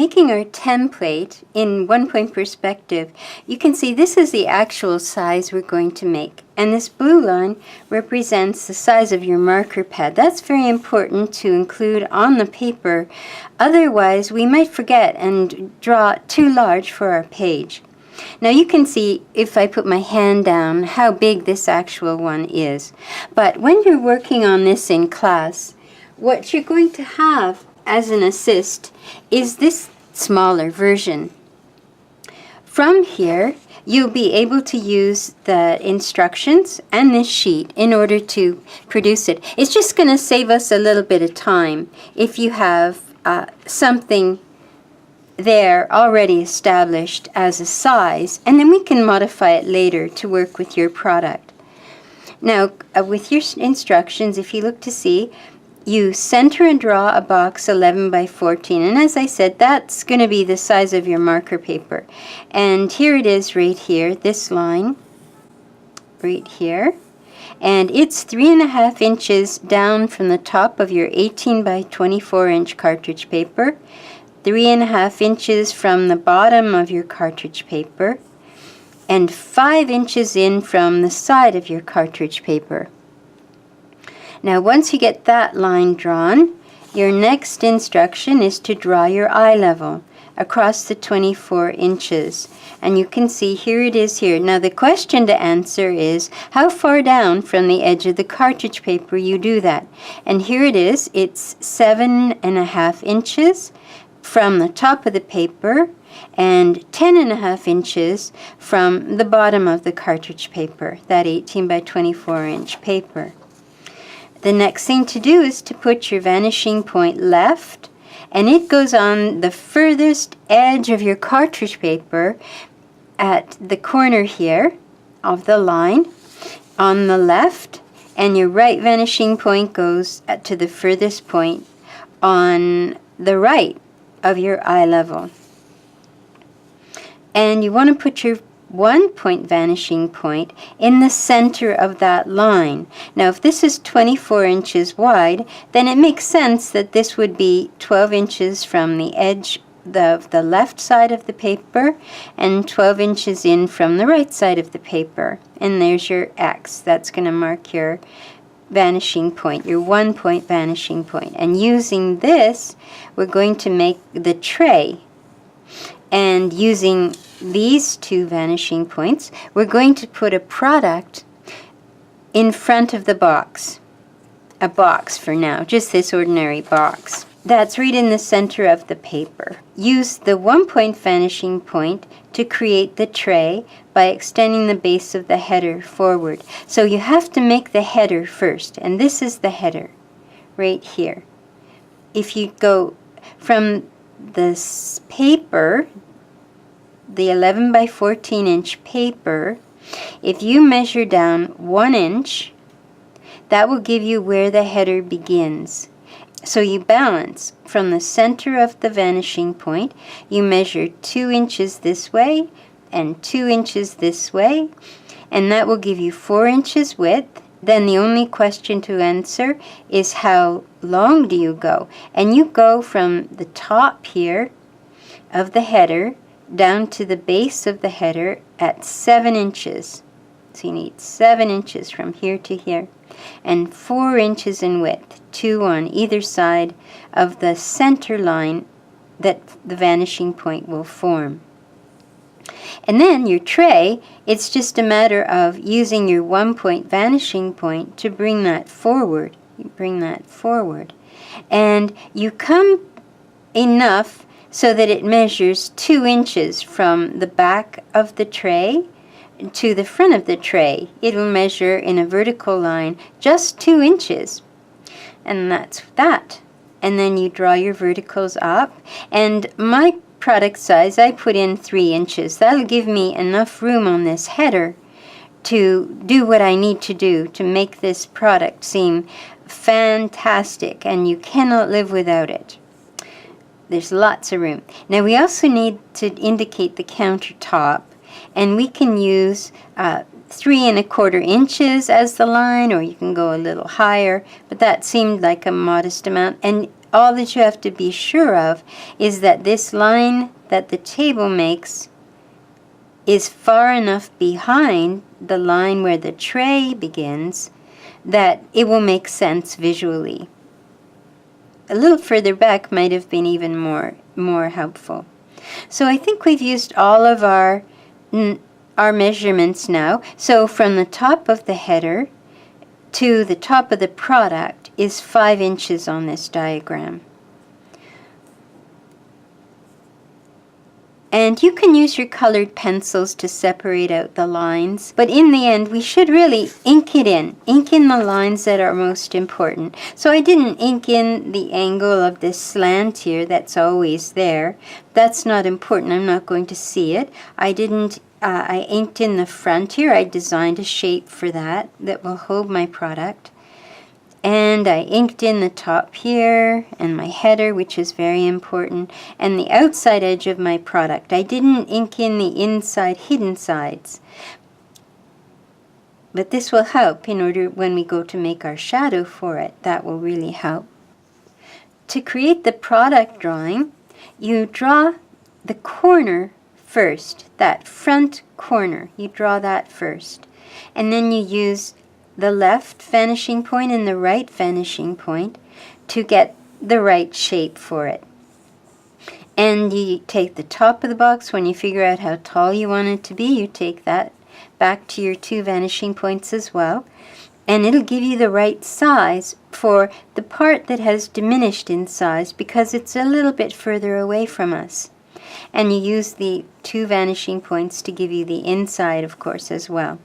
making our template in 1-point perspective, you can see this is the actual size we're going to make. And this blue line represents the size of your marker pad. That's very important to include on the paper. Otherwise, we might forget and draw too large for our page. Now you can see, if I put my hand down, how big this actual one is. But when you're working on this in class, what you're going to have as an assist is this smaller version. From here, you'll be able to use the instructions and this sheet in order to produce it. It's just going to save us a little bit of time if you have something there already established as a size, and then we can modify it later to work with your product. Now, with your instructions, if you look to see, you center and draw a box 11 by 14, and as I said, that's going to be the size of your marker paper. And here it is right here, this line right here, and it's 3.5 inches down from the top of your 18 by 24 inch cartridge paper, 3.5 inches from the bottom of your cartridge paper, and 5 inches in from the side of your cartridge paper. Now once you get that line drawn, your next instruction is to draw your eye level across the 24 inches. And you can see here it is here. Now the question to answer is how far down from the edge of the cartridge paper you do that. And here it is, it's 7.5 inches from the top of the paper and 10.5 inches from the bottom of the cartridge paper, that 18 by 24 inch paper. The next thing to do is to put your vanishing point left, and it goes on the furthest edge of your cartridge paper at the corner here of the line on the left, and your right vanishing point goes to the furthest point on the right of your eye level. And you want to put your 1-point vanishing point in the center of that line. Now if this is 24 inches wide, then it makes sense that this would be 12 inches from the edge of the left side of the paper and 12 inches in from the right side of the paper. And there's your X. That's going to mark your vanishing point, your 1-point vanishing point. And using this, we're going to make the tray. And using these two vanishing points, we're going to put a product in front of the box. A box for now, just this ordinary box. That's right in the center of the paper. Use the 1-point vanishing point to create the tray by extending the base of the header forward. So you have to make the header first, and this is the header right here. If you go from this paper, the 11 by 14 inch paper, if you measure down 1 inch, that will give you where the header begins. So you balance from the center of the vanishing point, you measure 2 inches this way and 2 inches this way, and that will give you 4 inches width. Then the only question to answer is how long do you go? And you go from the top here of the header down to the base of the header at 7 inches. So you need 7 inches from here to here, and 4 inches in width, 2 on either side of the center line that the vanishing point will form. And then your tray, it's just a matter of using your 1-point vanishing point to bring that forward. You bring that forward, and you come enough so that it measures 2 inches from the back of the tray to the front of the tray. It will measure in a vertical line just 2 inches. And that's that. And then you draw your verticals up. And my product size, I put in 3 inches. That'll give me enough room on this header to do what I need to do to make this product seem fantastic, and you cannot live without it. There's lots of room. Now we also need to indicate the countertop, and we can use 3¼ inches as the line, or you can go a little higher, but that seemed like a modest amount. And all that you have to be sure of is that this line that the table makes is far enough behind the line where the tray begins that it will make sense visually. A little further back might have been even more helpful. So I think we've used all of our measurements now. So from the top of the header to the top of the product is 5 inches on this diagram. And you can use your colored pencils to separate out the lines, but in the end we should really ink in the lines that are most important. So I didn't ink in the angle of this slant here that's always there. That's not important, I'm not going to see it. I inked in the front here. I designed a shape for that will hold my product. And I inked in the top here and my header, which is very important, and the outside edge of my product. I didn't ink in the inside hidden sides. But this will help in order when we go to make our shadow for it. That will really help. To create the product drawing, you draw the corner first, that front corner. You draw that first. And then you use the left vanishing point and the right vanishing point to get the right shape for it. And you take the top of the box. When you figure out how tall you want it to be, you take that back to your 2 vanishing points as well. And it'll give you the right size for the part that has diminished in size because it's a little bit further away from us. And you use the 2 vanishing points to give you the inside, of course, as well.